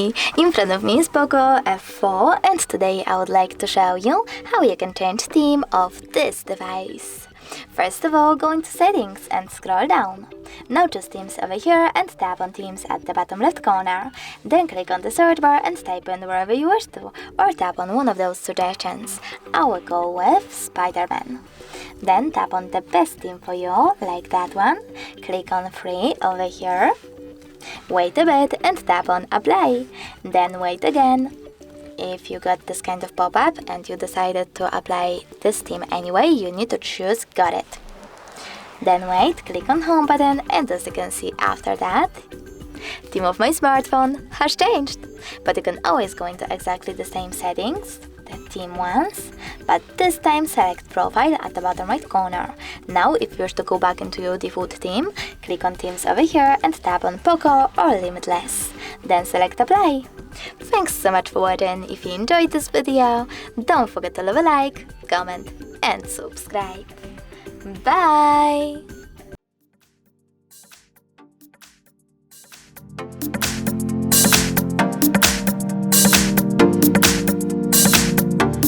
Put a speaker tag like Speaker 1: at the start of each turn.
Speaker 1: Hi! In front of me is POCO F4 and today I would like to show you how you can change theme of this device. First of all, go into settings and scroll down. Now choose themes over here and tap on themes at the bottom left corner. Then click on the search bar and type in wherever you wish to, or tap on one of those suggestions. I will go with Spider-Man. Then tap on the best theme for you, like that one. Click on free over here. Wait a bit and tap on apply. Then wait again. If you got this kind of pop-up and you decided to apply this theme anyway, you need to choose got it. Then wait, click on home button, and as you can see after that, theme of my smartphone has changed. But you can always go into exactly the same settings, the theme ones, but this time select profile at the bottom right corner. Now if you wish to go back into your default theme, click on themes over here and tap on POCO or Limitless. Then select apply. Thanks so much for watching. If you enjoyed this video, don't forget to leave a like, comment and subscribe. Bye!